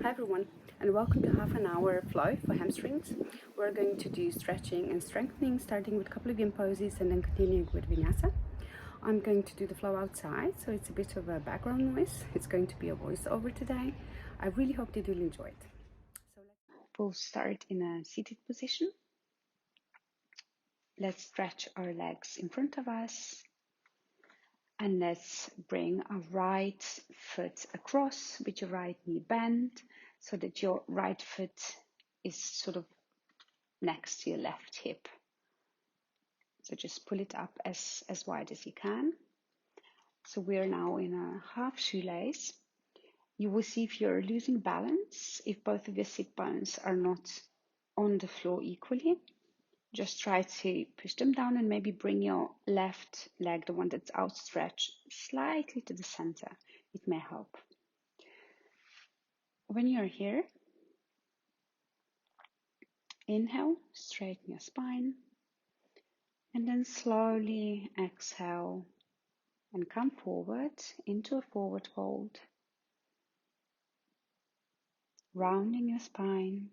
Hi everyone, and welcome to half an hour flow for hamstrings. We're going to do stretching and strengthening, starting with a couple of yin poses and then continuing with vinyasa. I'm going to do the flow outside, so it's a bit of a background noise. It's going to be a voiceover today. I really hope that you'll enjoy it. So we'll start in a seated position. Let's stretch our legs in front of us. And let's bring our right foot across with your right knee bent so that your right foot is sort of next to your left hip. So just pull it up as wide as you can. So we're now in a half shoelace. You will see if you're losing balance, if both of your sit bones are not on the floor equally. Just try to push them down and maybe bring your left leg, the one that's outstretched, slightly to the center. It may help. When you're here, inhale, straighten your spine, and then slowly exhale and come forward into a forward fold, rounding your spine,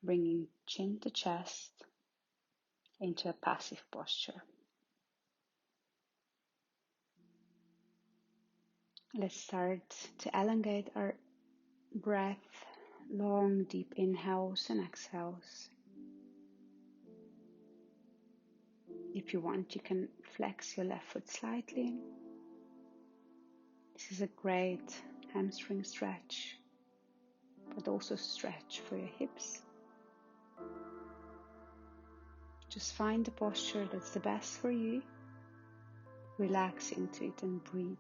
bringing chin to chest into a passive posture. Let's start to elongate our breath, long deep inhales and exhales. If you want, you can flex your left foot slightly. This is a great hamstring stretch, but also stretch for your hips. Just find the posture that's the best for you. Relax into it and breathe.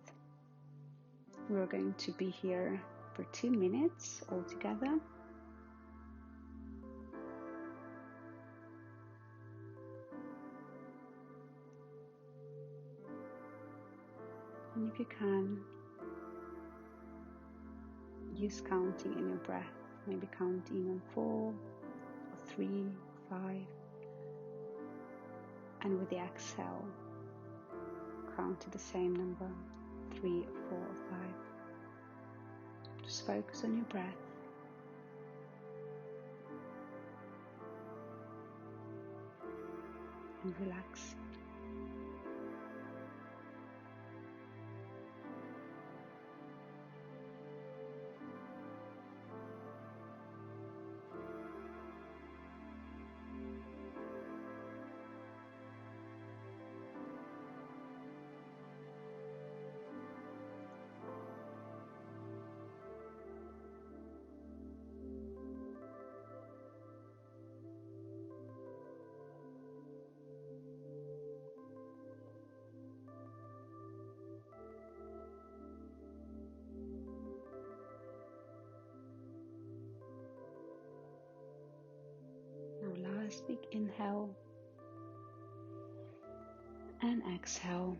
We're going to be here for 2 minutes altogether. And if you can, use counting in your breath. Maybe counting on 4 or 3, 5. And with the exhale, count to the same number, 3, 4, or 5. Just focus on your breath. And relax. Last big inhale and exhale.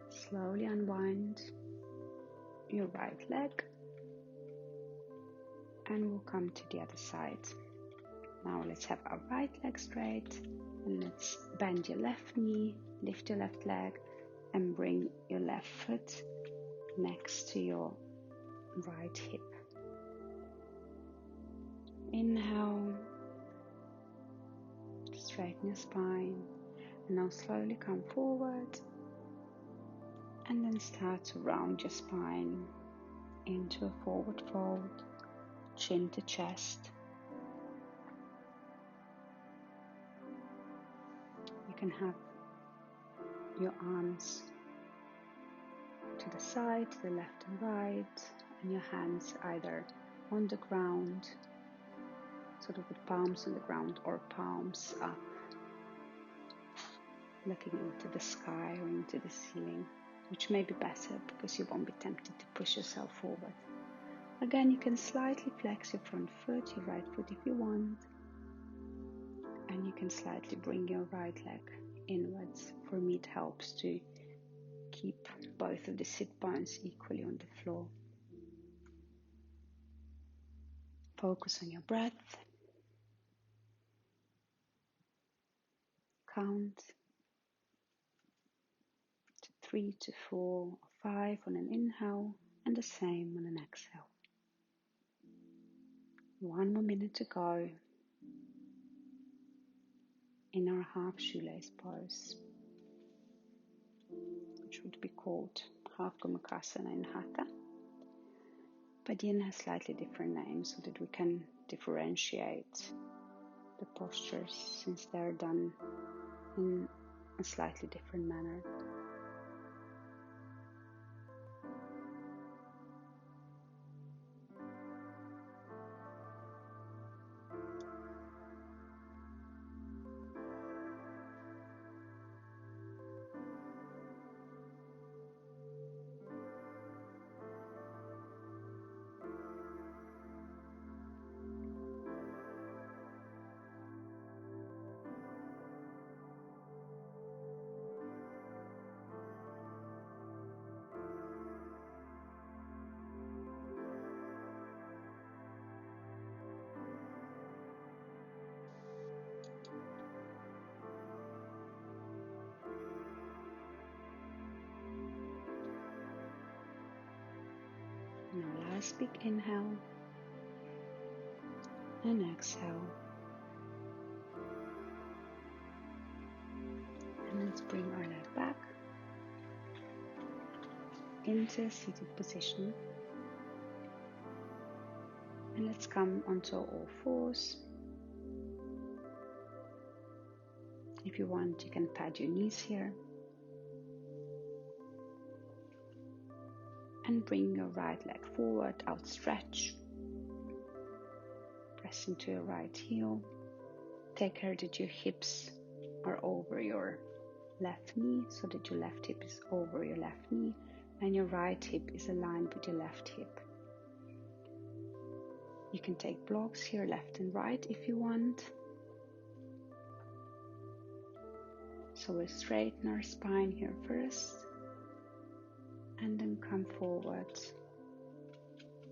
Slowly unwind your right leg and we'll come to the other side. Now let's have our right leg straight and let's bend your left knee, lift your left leg and bring your left foot next to your right hip. Inhale. Straighten your spine and now slowly come forward and then start to round your spine into a forward fold, chin to chest. You can have your arms to the side, to the left and right, and your hands either on the ground, sort of with palms on the ground or palms up, looking into the sky or into the ceiling, which may be better because you won't be tempted to push yourself forward. Again, you can slightly flex your front foot, your right foot if you want, and you can slightly bring your right leg inwards. For me, it helps to keep both of the sit bones equally on the floor. Focus on your breath. Count to 3 to 4 or 5 on an inhale and the same on an exhale. 1 more minute to go in our half shoelace pose, which would be called half gomukhasana in Hatha, but Yin has slightly different names so that we can differentiate the postures since they're done in a slightly different manner. Now last big inhale and exhale. And let's bring our leg back into a seated position. And let's come onto all fours. If you want, you can pad your knees here. And bring your right leg forward, outstretch. Press into your right heel. Take care that your hips are over your left knee, so that your left hip is over your left knee and your right hip is aligned with your left hip. You can take blocks here, left and right, if you want. So we'll straighten our spine here first, and then come forward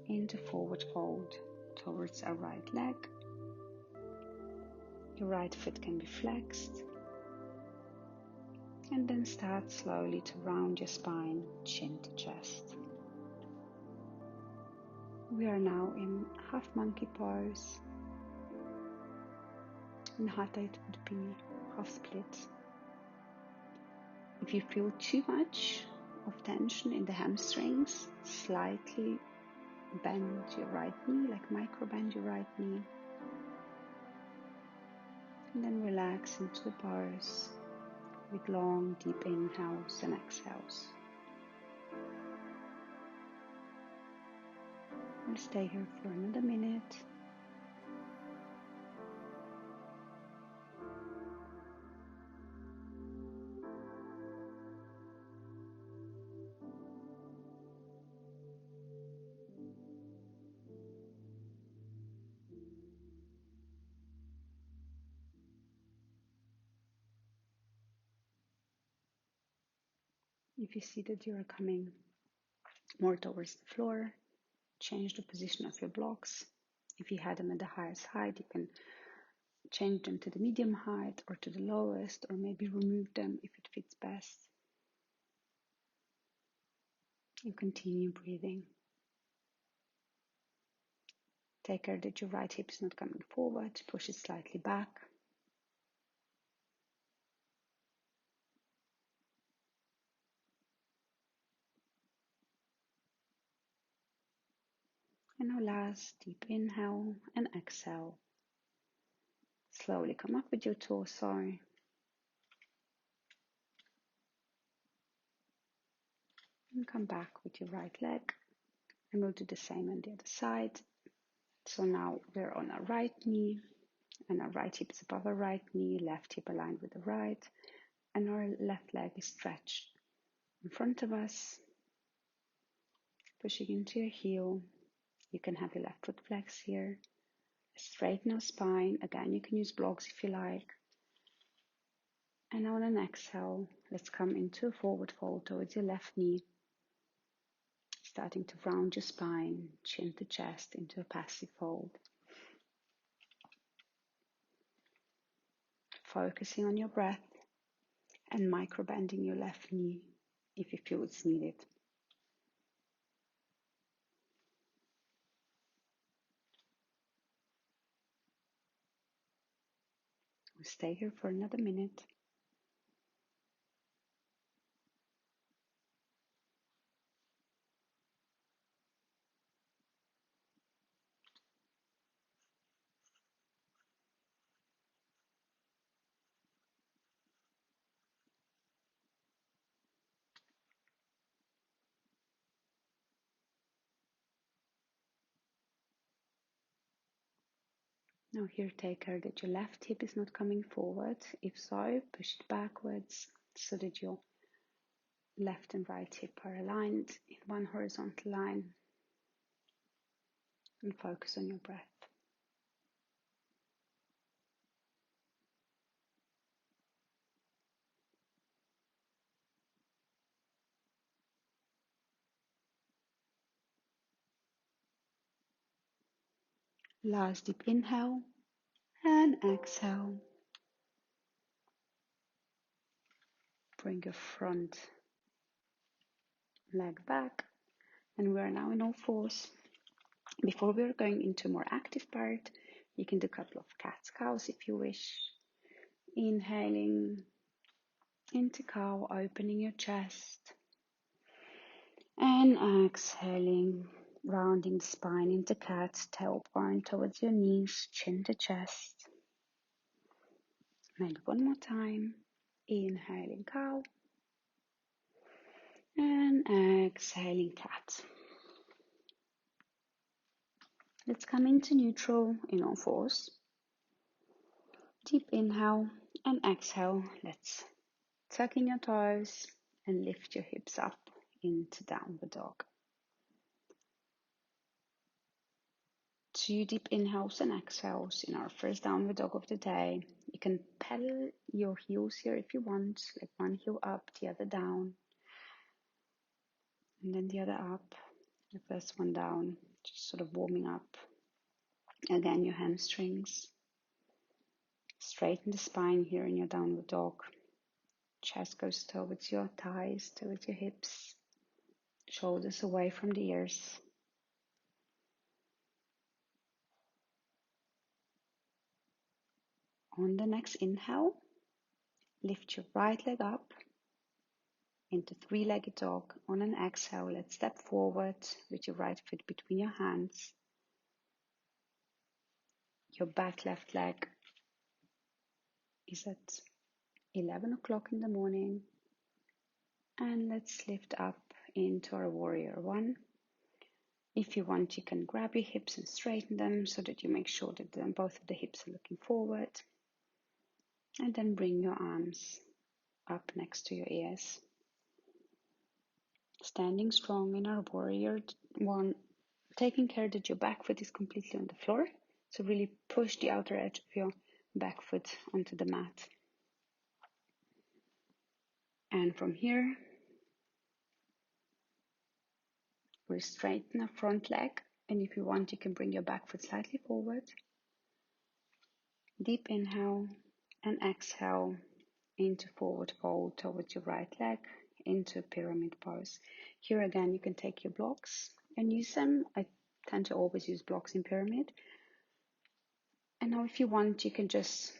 into forward fold towards our right leg. Your right foot can be flexed, and then start slowly to round your spine, chin to chest. We are now in half monkey pose. In Hatha it would be half split. If you feel too much of tension in the hamstrings, slightly bend your right knee, like micro bend your right knee. And then relax into the pose with long, deep inhales and exhales. We'll stay here for another minute. If you see that you're coming more towards the floor, change the position of your blocks. If you had them at the highest height, you can change them to the medium height or to the lowest, or maybe remove them if it fits best. And continue breathing. Take care that your right hip is not coming forward, push it slightly back. And now last, deep inhale and exhale. Slowly come up with your torso. And come back with your right leg. And we'll do the same on the other side. So now we're on our right knee. And our right hip is above our right knee. Left hip aligned with the right. And our left leg is stretched in front of us. Pushing into your heel. You can have your left foot flex here. Straighten your spine. Again, you can use blocks if you like. And on an exhale, let's come into a forward fold towards your left knee. Starting to round your spine, chin to chest into a passive fold. Focusing on your breath and micro-bending your left knee if you feel it's needed. Stay here for another minute. Now here, take care that your left hip is not coming forward. If so, push it backwards so that your left and right hip are aligned in one horizontal line, and focus on your breath. Last deep inhale and exhale. Bring your front leg back, and we are now in all fours. Before we are going into a more active part, you can do a couple of cat's cows if you wish. Inhaling into cow, opening your chest, and exhaling, rounding the spine into cat, tailbone towards your knees, chin to chest. And one more time. Inhaling cow and exhaling cat. Let's come into neutral in all fours. Deep inhale and exhale. Let's tuck in your toes and lift your hips up into downward dog. 2 deep inhales and exhales in our first downward dog of the day. You can pedal your heels here if you want, like one heel up, the other down, and then the other up. The first one down, just sort of warming up. Again, your hamstrings. Straighten the spine here in your downward dog. Chest goes towards your thighs, towards your hips. Shoulders away from the ears. On the next inhale, lift your right leg up into 3-legged dog. On an exhale, let's step forward with your right foot between your hands. Your back left leg is at 11 o'clock in the morning. And let's lift up into our warrior one. If you want, you can grab your hips and straighten them so that you make sure that both of the hips are looking forward. And then bring your arms up next to your ears. Standing strong in our warrior one, taking care that your back foot is completely on the floor. So really push the outer edge of your back foot onto the mat. And from here, we'll straighten our front leg. And if you want, you can bring your back foot slightly forward. Deep inhale and exhale into forward fold towards your right leg, into pyramid pose. Here again, you can take your blocks and use them. I tend to always use blocks in pyramid. And now if you want, you can just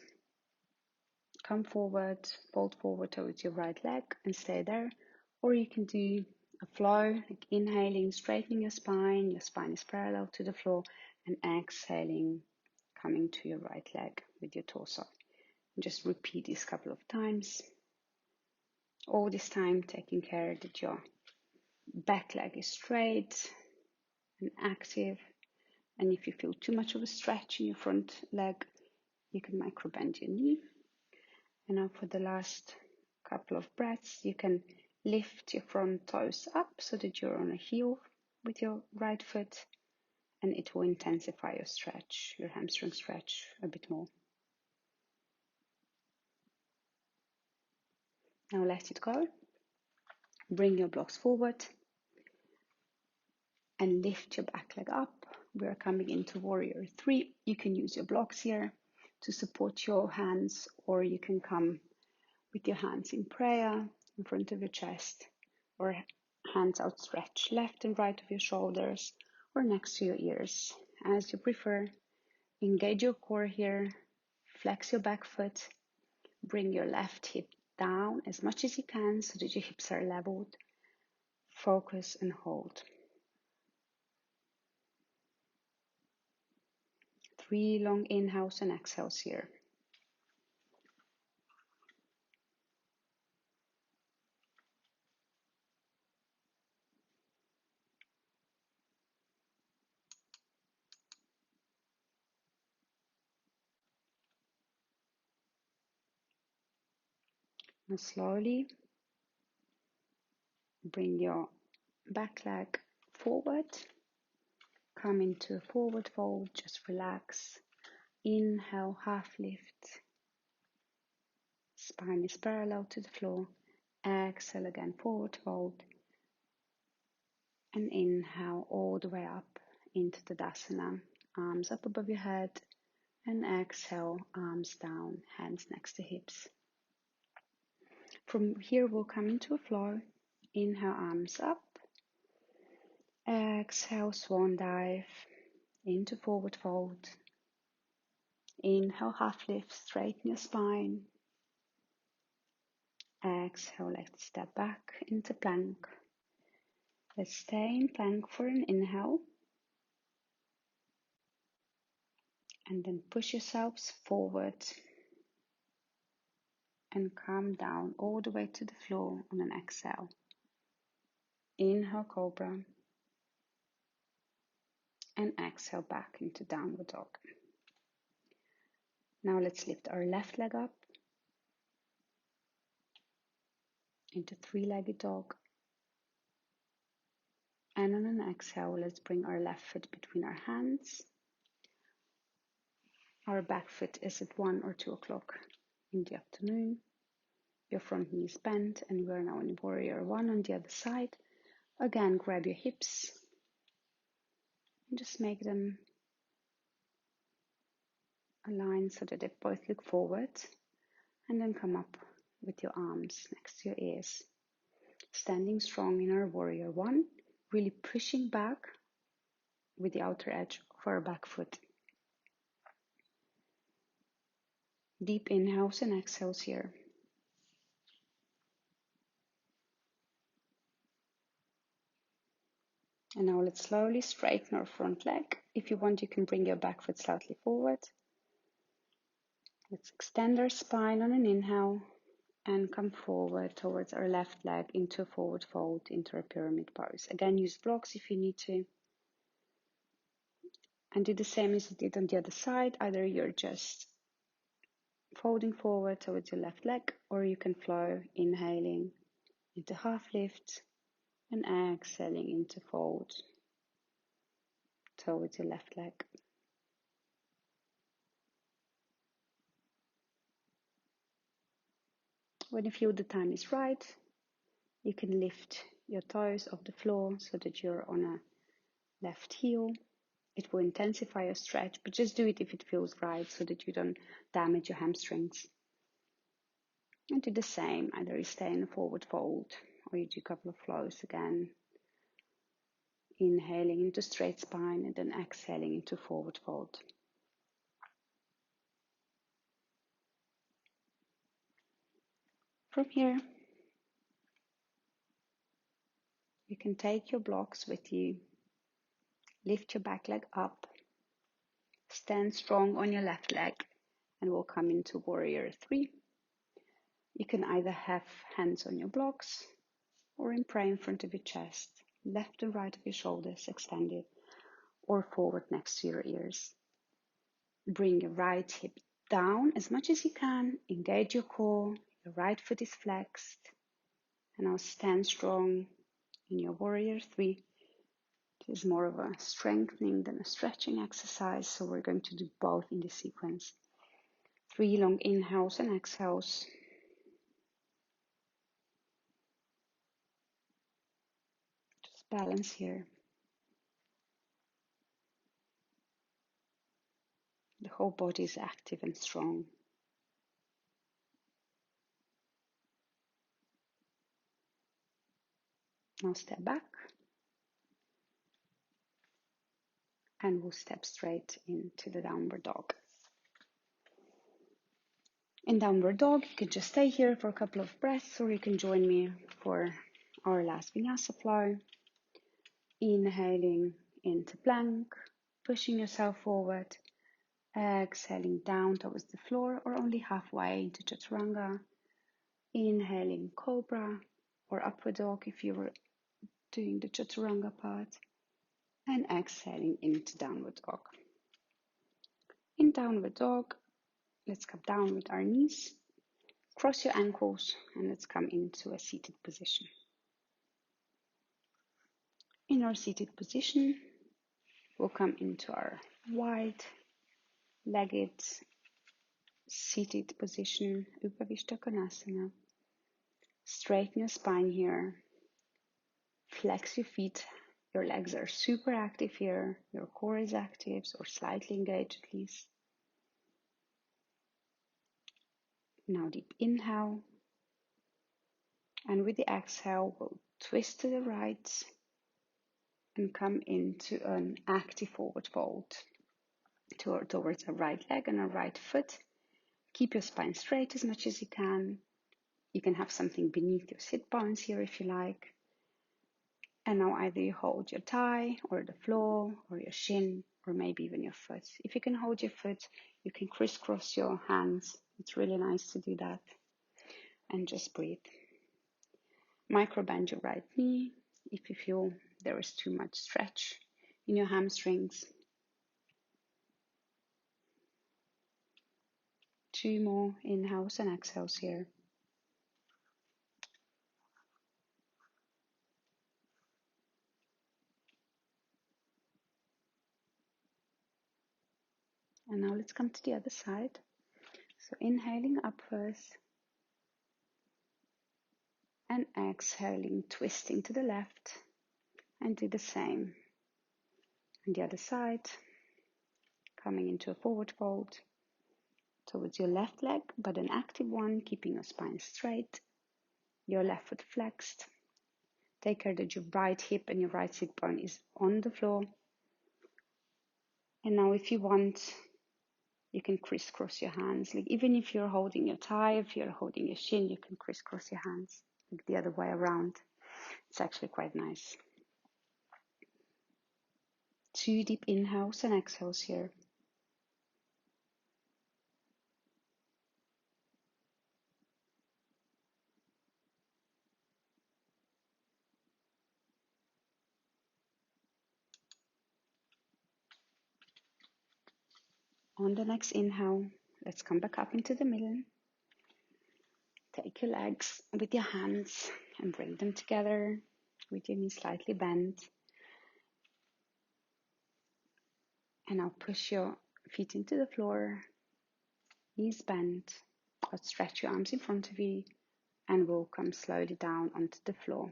come forward, fold forward towards your right leg and stay there. Or you can do a flow, like inhaling, straightening your spine is parallel to the floor, and exhaling, coming to your right leg with your torso. And just repeat this a couple of times. All this time taking care that your back leg is straight and active. And if you feel too much of a stretch in your front leg, you can micro bend your knee. And now for the last couple of breaths, you can lift your front toes up so that you're on a heel with your right foot, and it will intensify your stretch, your hamstring stretch a bit more. Now let it go. Bring your blocks forward and lift your back leg up. We are coming into warrior 3. You can use your blocks here to support your hands, or you can come with your hands in prayer in front of your chest, or hands outstretched left and right of your shoulders, or next to your ears, as you prefer. Engage your core here, Flex your back foot. Bring your left hip down as much as you can so that your hips are leveled. Focus and hold. 3 long inhales and exhales here. And slowly bring your back leg forward. Come into a forward fold, just relax. Inhale, half lift. Spine is parallel to the floor. Exhale again, forward fold. And inhale all the way up into Tadasana. Arms up above your head. And exhale, arms down, hands next to hips. From here, we'll come into a flow. Inhale, arms up. Exhale, swan dive into forward fold. Inhale, half lift, straighten your spine. Exhale, let's step back into plank. Let's stay in plank for an inhale. And then push yourselves forward. And come down all the way to the floor on an exhale. Inhale, cobra. And exhale back into downward dog. Now let's lift our left leg up into three-legged dog. And on an exhale, let's bring our left foot between our hands. Our back foot is at 1 or 2 o'clock in the afternoon. Your front knee is bent, and we're now in warrior 1 on the other side. Again, grab your hips and just make them align so that they both look forward. And then come up with your arms next to your ears. Standing strong in our warrior 1, really pushing back with the outer edge of our back foot. Deep inhales and exhales here. And now let's slowly straighten our front leg. If you want, you can bring your back foot slightly forward. Let's extend our spine on an inhale and come forward towards our left leg into a forward fold, into a pyramid pose. Again, use blocks if you need to. And do the same as you did on the other side. Either you're just folding forward towards your left leg, or you can flow, inhaling into half lift and exhaling into fold towards your left leg. When you feel the time is right, you can lift your toes off the floor so that you're on a left heel. It will intensify your stretch, but just do it if it feels right so that you don't damage your hamstrings. And do the same, either you stay in a forward fold or you do a couple of flows again. Inhaling into straight spine and then exhaling into forward fold. From here, you can take your blocks with you. Lift your back leg up. Stand strong on your left leg and we'll come into warrior 3. You can either have hands on your blocks or in prayer in front of your chest, left and right of your shoulders extended, or forward next to your ears. Bring your right hip down as much as you can, engage your core, your right foot is flexed, and now stand strong in your warrior 3. It is more of a strengthening than a stretching exercise, so we're going to do both in this sequence. 3 long inhales and exhales. Just balance here. The whole body is active and strong. Now step back. And we'll step straight into the downward dog. In downward dog, you can just stay here for a couple of breaths, or you can join me for our last vinyasa flow. Inhaling into plank, pushing yourself forward. Exhaling down towards the floor or only halfway into chaturanga. Inhaling cobra or upward dog if you were doing the chaturanga part. And exhaling into downward dog. In downward dog, let's come down with our knees. Cross your ankles and let's come into a seated position. In our seated position, we'll come into our wide-legged seated position, Upavishta Konasana. Straighten your spine here. Flex your feet. Your legs are super active here. Your core is active or slightly engaged at least. Now deep inhale. And with the exhale, we'll twist to the right and come into an active forward fold towards a right leg and a right foot. Keep your spine straight as much as you can. You can have something beneath your sit bones here if you like. And now either you hold your thigh or the floor or your shin or maybe even your foot. If you can hold your foot, you can crisscross your hands. It's really nice to do that. And just breathe. Micro bend your right knee if you feel there is too much stretch in your hamstrings. 2 more inhales and exhales here. And now let's come to the other side. So inhaling up first and exhaling, twisting to the left, and do the same. On the other side, coming into a forward fold towards your left leg, but an active one, keeping your spine straight, your left foot flexed. Take care that your right hip and your right sit bone is on the floor. And now if you want, you can crisscross your hands. Like even if you're holding your thigh, if you're holding your shin, you can crisscross your hands like the other way around. It's actually quite nice. 2 deep inhales and exhales here. On the next inhale, let's come back up into the middle. Take your legs with your hands and bring them together with your knees slightly bent. And now push your feet into the floor, knees bent. Outstretch your arms in front of you and we'll come slowly down onto the floor.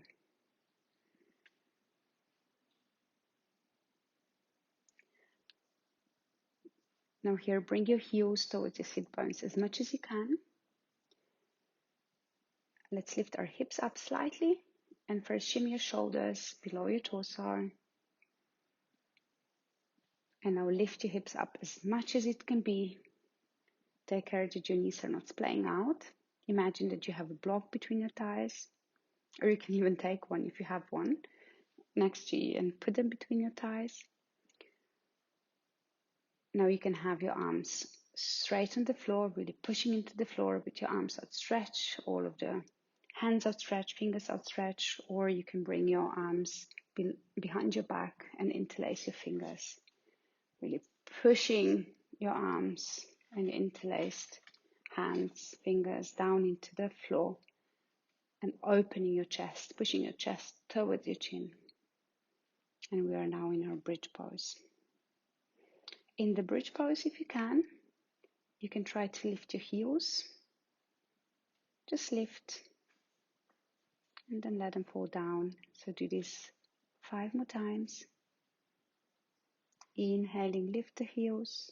Now here, bring your heels towards your sit bones as much as you can. Let's lift our hips up slightly and first shimmy your shoulders below your torso. And now lift your hips up as much as it can be. Take care that your knees are not splaying out. Imagine that you have a block between your thighs, or you can even take one if you have one next to you and put them between your thighs. Now you can have your arms straight on the floor, really pushing into the floor with your arms outstretched, all of the hands outstretched, fingers outstretched, or you can bring your arms behind your back and interlace your fingers. Really pushing your arms and interlaced hands, fingers down into the floor and opening your chest, pushing your chest towards your chin. And we are now in our bridge pose. In the bridge pose, if you can try to lift your heels. Just lift and then let them fall down. So do this 5 more times. Inhaling, lift the heels.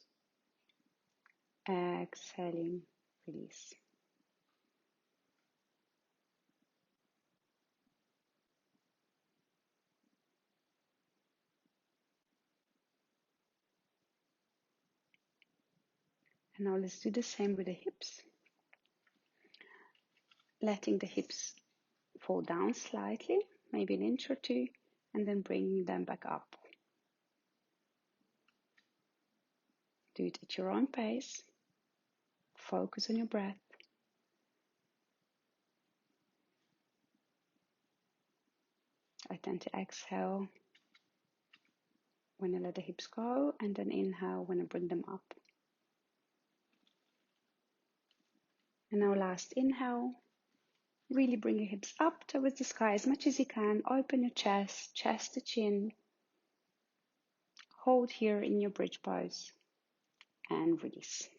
Exhaling, release. And now let's do the same with the hips. letting the hips fall down slightly, maybe an inch or two, and then bringing them back up. Do it at your own pace. Focus on your breath. I tend to exhale when I let the hips go, and then inhale when I bring them up. And now last inhale, really bring your hips up towards the sky as much as you can. Open your chest, chest to chin. Hold here in your bridge pose and release.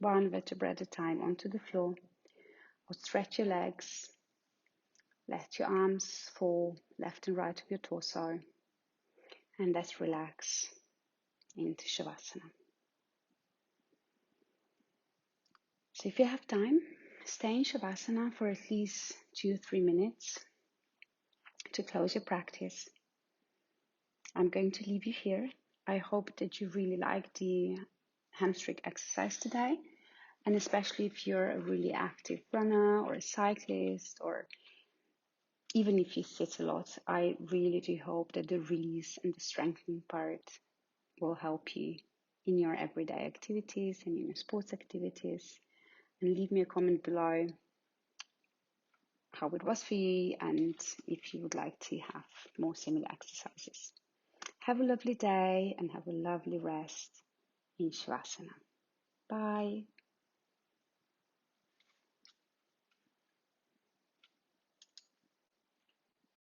One vertebra at a time onto the floor, or stretch your legs. Let your arms fall left and right of your torso, and let's relax into Shavasana. So if you have time, stay in Shavasana for at least 2 or 3 minutes to close your practice. I'm going to leave you here. I hope that you really like the hamstring exercise today, and especially if you're a really active runner or a cyclist, or even if you sit a lot, I really do hope that the release and the strengthening part will help you in your everyday activities and in your sports activities. And leave me a comment below how it was for you and if you would like to have more similar exercises. Have a lovely day and have a lovely rest in Shavasana. Bye.